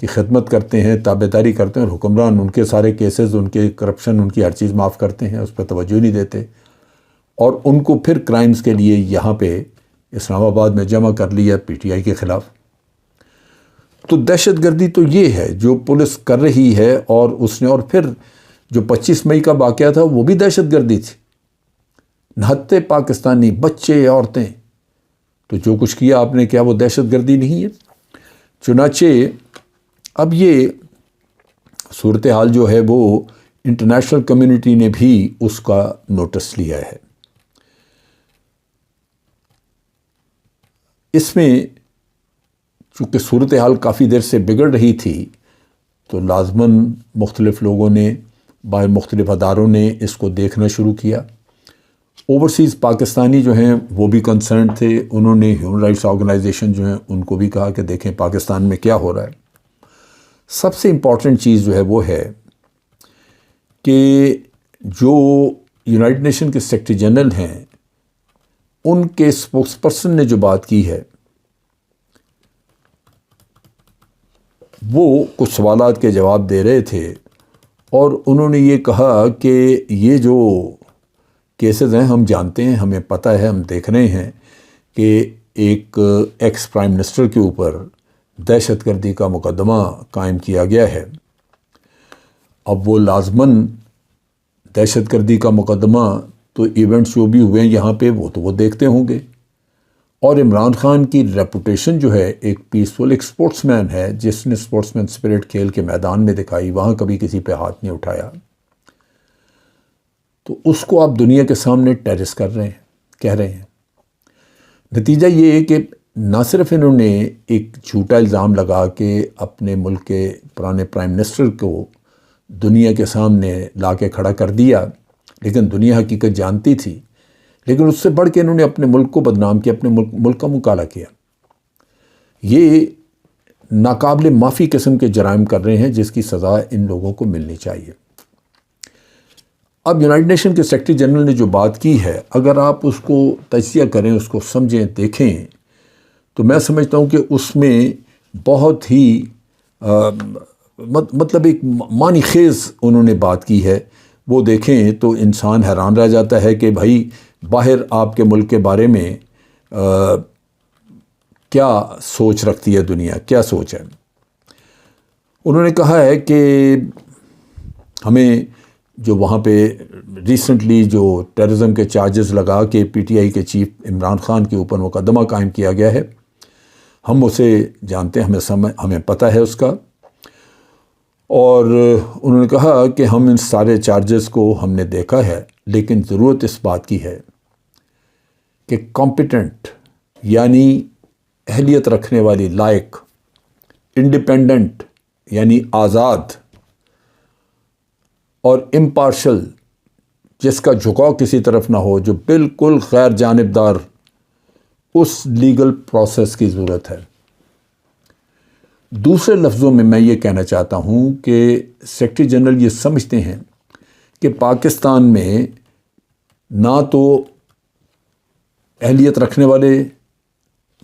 کی خدمت کرتے ہیں، تابعداری کرتے ہیں، اور حکمران ان کے سارے کیسز، ان کے کرپشن، ان کی ہر چیز معاف کرتے ہیں، اس پہ توجہ نہیں دیتے، اور ان کو پھر کرائمز کے لیے یہاں پہ اسلام آباد میں جمع کر لیا پی ٹی آئی کے خلاف۔ تو دہشت گردی تو یہ ہے جو پولیس کر رہی ہے، اور اس نے، اور پھر جو 25 مئی کا واقعہ تھا وہ بھی دہشت گردی تھی، نہتے پاکستانی بچے عورتیں، تو جو کچھ کیا آپ نے، کیا وہ دہشت گردی نہیں ہے؟ چنانچہ اب یہ صورتحال جو ہے وہ انٹرنیشنل کمیونٹی نے بھی اس کا نوٹس لیا ہے۔ اس میں چونکہ صورتحال کافی دیر سے بگڑ رہی تھی، تو لازماً مختلف لوگوں نے، باہر مختلف اداروں نے اس کو دیکھنا شروع کیا۔ اوورسیز پاکستانی جو ہیں وہ بھی کنسرنڈ تھے، انہوں نے ہیومن رائٹس آرگنائزیشن جو ہیں ان کو بھی کہا کہ دیکھیں پاکستان میں کیا ہو رہا ہے۔ سب سے امپورٹنٹ چیز جو ہے وہ ہے کہ جو یونائٹڈ نیشن کے سیکرٹری جنرل ہیں، ان کے اسپوکس پرسن نے جو بات کی ہے، وہ کچھ سوالات کے جواب دے رہے تھے، اور انہوں نے یہ کہا کہ یہ جو کیسز ہیں ہم جانتے ہیں، ہمیں پتہ ہے، ہم دیکھ رہے ہیں کہ ایک ایکس پرائم منسٹر کے اوپر دہشت گردی کا مقدمہ قائم کیا گیا ہے۔ اب وہ لازماً دہشت گردی کا مقدمہ تو ایونٹس جو بھی ہوئے ہیں یہاں پہ وہ دیکھتے ہوں گے، اور عمران خان کی ریپوٹیشن جو ہے ایک پیسفل، ایک سپورٹس مین ہے، جس نے سپورٹس مین اسپرٹ کھیل کے میدان میں دکھائی، وہاں کبھی کسی پہ ہاتھ نہیں اٹھایا، تو اس کو آپ دنیا کے سامنے ٹیرس کر رہے ہیں، کہہ رہے ہیں۔ نتیجہ یہ ہے کہ نہ صرف انہوں نے ایک جھوٹا الزام لگا کے اپنے ملک کے پرانے پرائم منسٹر کو دنیا کے سامنے لا کے کھڑا کر دیا، لیکن دنیا حقیقت جانتی تھی، لیکن اس سے بڑھ کے انہوں نے اپنے ملک کو بدنام کیا، اپنے ملک کا مکالہ کیا۔ یہ ناقابل معافی قسم کے جرائم کر رہے ہیں، جس کی سزا ان لوگوں کو ملنی چاہیے۔ اب یونائٹڈ نیشن کے سیکرٹری جنرل نے جو بات کی ہے، اگر آپ اس کو تجزیہ کریں، اس کو سمجھیں، دیکھیں، تو میں سمجھتا ہوں کہ اس میں بہت ہی مطلب ایک معنی خیز انہوں نے بات کی ہے۔ وہ دیکھیں تو انسان حیران رہ جاتا ہے کہ بھائی باہر آپ کے ملک کے بارے میں کیا سوچ رکھتی ہے دنیا، کیا سوچ ہے۔ انہوں نے کہا ہے کہ ہمیں جو وہاں پہ ریسنٹلی جو ٹیررزم کے چارجز لگا کے پی ٹی آئی کے چیف عمران خان کے اوپر مقدمہ قائم کیا گیا ہے، ہم اسے جانتے ہیں، ہمیں پتہ ہے اس کا، اور انہوں نے کہا کہ ہم ان سارے چارجز کو ہم نے دیکھا ہے، لیکن ضرورت اس بات کی ہے کہ کمپیٹنٹ، یعنی اہلیت رکھنے والی، لائق، انڈیپینڈنٹ یعنی آزاد، اور امپارشل، جس کا جھکاؤ کسی طرف نہ ہو، جو بالکل غیر جانبدار، اس لیگل پروسیس کی ضرورت ہے۔ دوسرے لفظوں میں یہ کہنا چاہتا ہوں کہ سیکرٹری جنرل یہ سمجھتے ہیں کہ پاکستان میں نہ تو اہلیت رکھنے والے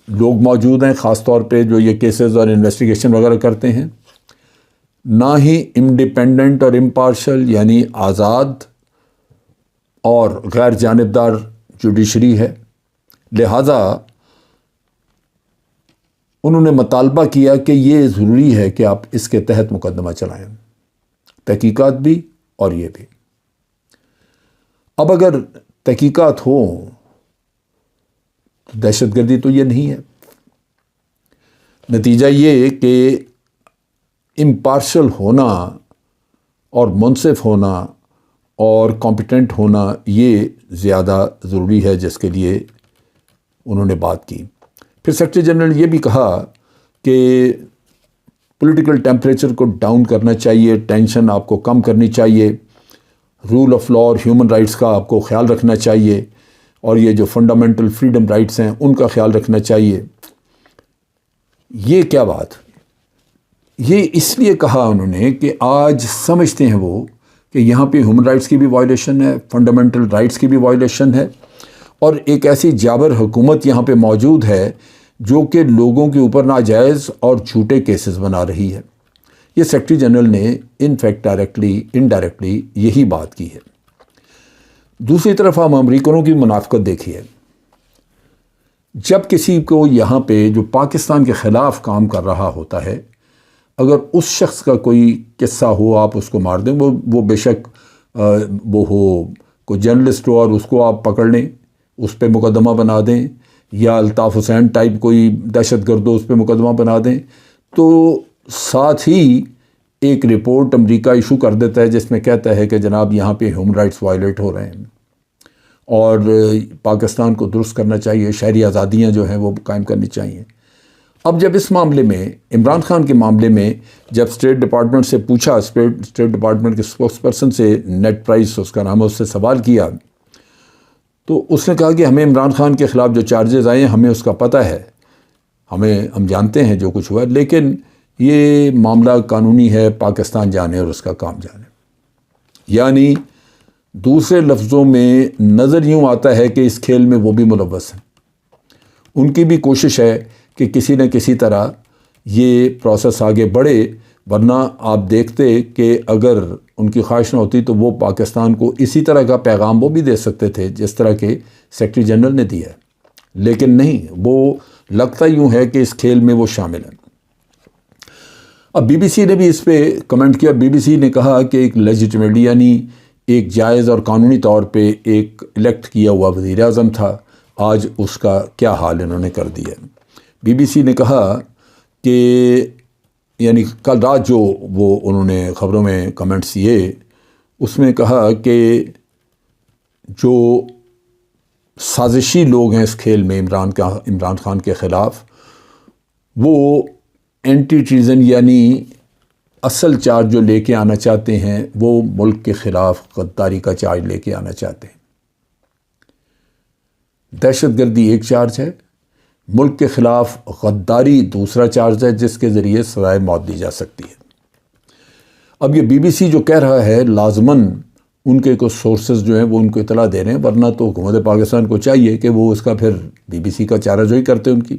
لوگ موجود ہیں، خاص طور پہ جو یہ کیسز اور انویسٹیگیشن وغیرہ کرتے ہیں، نہ ہی انڈیپینڈنٹ اور امپارشل یعنی آزاد اور غیر جانبدار جوڈیشری ہے۔ لہذا انہوں نے مطالبہ کیا کہ یہ ضروری ہے کہ آپ اس کے تحت مقدمہ چلائیں، تحقیقات بھی اور یہ بھی۔ اب اگر تحقیقات ہوں تو دہشت گردی تو یہ نہیں ہے۔ نتیجہ یہ کہ امپارشل ہونا اور منصف ہونا اور کمپیٹنٹ ہونا یہ زیادہ ضروری ہے، جس کے لیے انہوں نے بات کی۔ پھر سیکرٹری جنرل نے یہ بھی کہا کہ پولیٹیکل ٹیمپریچر کو ڈاؤن کرنا چاہیے، ٹینشن آپ کو کم کرنی چاہیے، رول آف لا اور ہیومن رائٹس کا آپ کو خیال رکھنا چاہیے، اور یہ جو فنڈامنٹل فریڈم رائٹس ہیں ان کا خیال رکھنا چاہیے۔ یہ کیا بات؟ یہ اس لیے کہا انہوں نے کہ آج سمجھتے ہیں وہ کہ یہاں پہ ہیومن رائٹس کی بھی وائلیشن ہے، فنڈامنٹل رائٹس کی بھی وائلیشن ہے، اور ایک ایسی جابر حکومت یہاں پہ موجود ہے جو کہ لوگوں کے اوپر ناجائز اور جھوٹے کیسز بنا رہی ہے۔ یہ سیکرٹری جنرل نے ان فیکٹ ڈائریکٹلی انڈائریکٹلی یہی بات کی ہے۔ دوسری طرف ہم امریکنوں کی منافقت دیکھیے، جب کسی کو یہاں پہ جو پاکستان کے خلاف کام کر رہا ہوتا ہے، اگر اس شخص کا کوئی قصہ ہو آپ اس کو مار دیں، وہ بے شک وہ ہو کوئی جرنلسٹ ہو اور اس کو آپ پکڑ لیں، اس پہ مقدمہ بنا دیں، یا الطاف حسین ٹائپ کوئی دہشت گرد ہو اس پہ مقدمہ بنا دیں، تو ساتھ ہی ایک رپورٹ امریکہ ایشو کر دیتا ہے جس میں کہتا ہے کہ جناب یہاں پہ ہیومن رائٹس وائلیٹ ہو رہے ہیں اور پاکستان کو درست کرنا چاہیے، شہری آزادیاں جو ہیں وہ قائم کرنی چاہیے۔ اب جب اس معاملے میں عمران خان کے معاملے میں جب اسٹیٹ ڈپارٹمنٹ سے پوچھا، اسٹیٹ ڈپارٹمنٹ کے اسپوکس پرسن سے نیڈ پرائس اس کا نام ہے، اس سے سوال کیا، تو اس نے کہا کہ ہمیں عمران خان کے خلاف جو چارجز آئے ہیں ہمیں اس کا پتہ ہے، ہم جانتے ہیں جو کچھ ہوا ہے، لیکن یہ معاملہ قانونی ہے، پاکستان جانے اور اس کا کام جانے۔ یعنی دوسرے لفظوں میں نظر یوں آتا ہے کہ اس کھیل میں وہ بھی ملوث ہیں، ان کی بھی کوشش ہے کہ کسی نہ کسی طرح یہ پروسیس آگے بڑھے، ورنہ آپ دیکھتے کہ اگر ان کی خواہش نہ ہوتی تو وہ پاکستان کو اسی طرح کا پیغام وہ بھی دے سکتے تھے جس طرح کے سیکرٹری جنرل نے دیا ہے، لیکن نہیں، وہ لگتا یوں ہے کہ اس کھیل میں وہ شامل ہیں۔ اب بی بی سی نے بھی اس پہ کمنٹ کیا۔ بی بی سی نے کہا کہ ایک لیجیٹمیٹلی یعنی ایک جائز اور قانونی طور پہ ایک الیکٹ کیا ہوا وزیر اعظم تھا، آج اس کا کیا حال انہوں نے کر دیا۔ بی بی سی نے کہا کہ یعنی کل رات جو وہ انہوں نے خبروں میں کمنٹس دیے، اس میں کہا کہ جو سازشی لوگ ہیں اس کھیل میں عمران خان کے خلاف، وہ اینٹی ٹریزن یعنی اصل چارج جو لے کے آنا چاہتے ہیں وہ ملک کے خلاف غداری کا چارج لے کے آنا چاہتے ہیں۔ دہشت گردی ایک چارج ہے، ملک کے خلاف غداری دوسرا چارج ہے جس کے ذریعے سزائے موت دی جا سکتی ہے۔ اب یہ بی بی سی جو کہہ رہا ہے، لازماً ان کے کچھ سورسز جو ہیں وہ ان کو اطلاع دے رہے ہیں، ورنہ تو حکومت پاکستان کو چاہیے کہ وہ اس کا پھر بی بی سی کا چارہ جوئی کرتے ان کی۔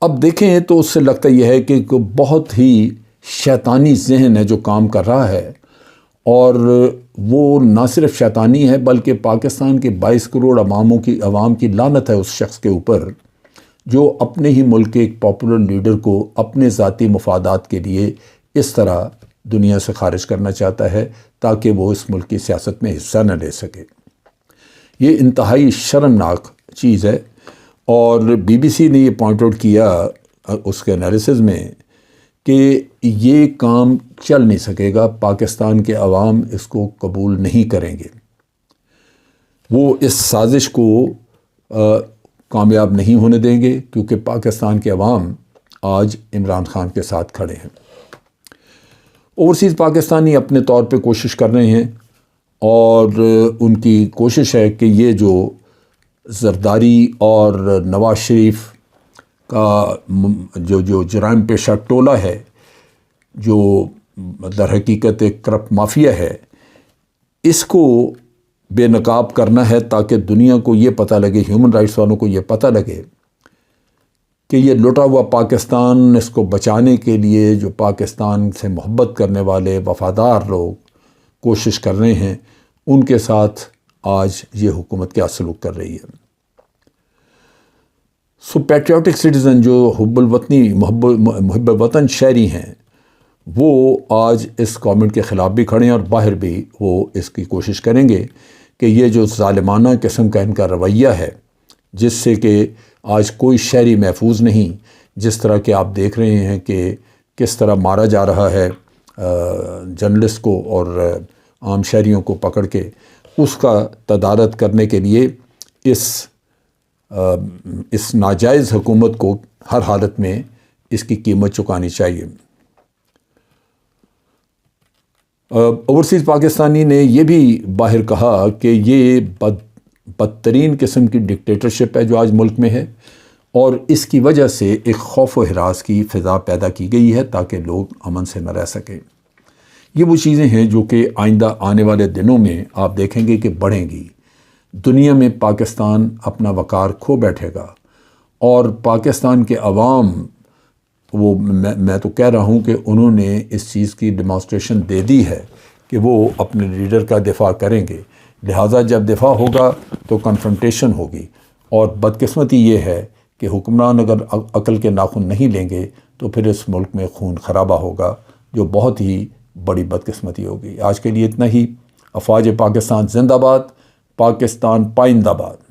اب دیکھیں تو اس سے لگتا یہ ہے کہ بہت ہی شیطانی ذہن ہے جو کام کر رہا ہے، اور وہ نہ صرف شیطانی ہے بلکہ پاکستان کے 22 کروڑ عوام کی لعنت ہے اس شخص کے اوپر جو اپنے ہی ملک کے ایک پاپولر لیڈر کو اپنے ذاتی مفادات کے لیے اس طرح دنیا سے خارج کرنا چاہتا ہے تاکہ وہ اس ملک کی سیاست میں حصہ نہ لے سکے۔ یہ انتہائی شرمناک چیز ہے، اور بی بی سی نے یہ پوائنٹ آؤٹ کیا اس کے انالیسز میں کہ یہ کام چل نہیں سکے گا، پاکستان کے عوام اس کو قبول نہیں کریں گے، وہ اس سازش کو کامیاب نہیں ہونے دیں گے، کیونکہ پاکستان کے عوام آج عمران خان کے ساتھ کھڑے ہیں۔ اوورسیز پاکستانی اپنے طور پہ کوشش کر رہے ہیں، اور ان کی کوشش ہے کہ یہ جو زرداری اور نواز شریف کا جو جرائم پیشہ ٹولہ ہے، جو در حقیقت ایک کرپٹ مافیا ہے، اس کو بے نقاب کرنا ہے تاکہ دنیا کو یہ پتہ لگے، ہیومن رائٹس والوں کو یہ پتہ لگے کہ یہ لٹا ہوا پاکستان، اس کو بچانے کے لیے جو پاکستان سے محبت کرنے والے وفادار لوگ کوشش کر رہے ہیں، ان کے ساتھ آج یہ حکومت کیا سلوک کر رہی ہے۔ سو پیٹریوٹک سٹیزن جو محب وطن شہری ہیں، وہ آج اس گورنمنٹ کے خلاف بھی کھڑے ہیں، اور باہر بھی وہ اس کی کوشش کریں گے کہ یہ جو ظالمانہ قسم کا ان کا رویہ ہے، جس سے کہ آج کوئی شہری محفوظ نہیں، جس طرح کہ آپ دیکھ رہے ہیں کہ کس طرح مارا جا رہا ہے جرنلسٹ کو اور عام شہریوں کو پکڑ کے، اس کا تدارک کرنے کے لیے اس ناجائز حکومت کو ہر حالت میں اس کی قیمت چکانی چاہیے۔ اوورسیز پاکستانی نے یہ بھی باہر کہا کہ یہ بدترین قسم کی ڈکٹیٹرشپ ہے جو آج ملک میں ہے، اور اس کی وجہ سے ایک خوف و ہراس کی فضا پیدا کی گئی ہے تاکہ لوگ امن سے نہ رہ سکیں۔ یہ وہ چیزیں ہیں جو کہ آئندہ آنے والے دنوں میں آپ دیکھیں گے کہ بڑھیں گی۔ دنیا میں پاکستان اپنا وقار کھو بیٹھے گا، اور پاکستان کے عوام وہ میں تو کہہ رہا ہوں کہ انہوں نے اس چیز کی ڈیمانسٹریشن دے دی ہے کہ وہ اپنے لیڈر کا دفاع کریں گے، لہٰذا جب دفاع ہوگا تو کنفرنٹیشن ہوگی، اور بدقسمتی یہ ہے کہ حکمران اگر عقل کے ناخن نہیں لیں گے تو پھر اس ملک میں خون خرابہ ہوگا، جو بہت ہی بڑی بدقسمتی ہوگی۔ آج کے لیے اتنا ہی۔ افواج پاکستان زندہ باد، پاکستان پائندہ باد۔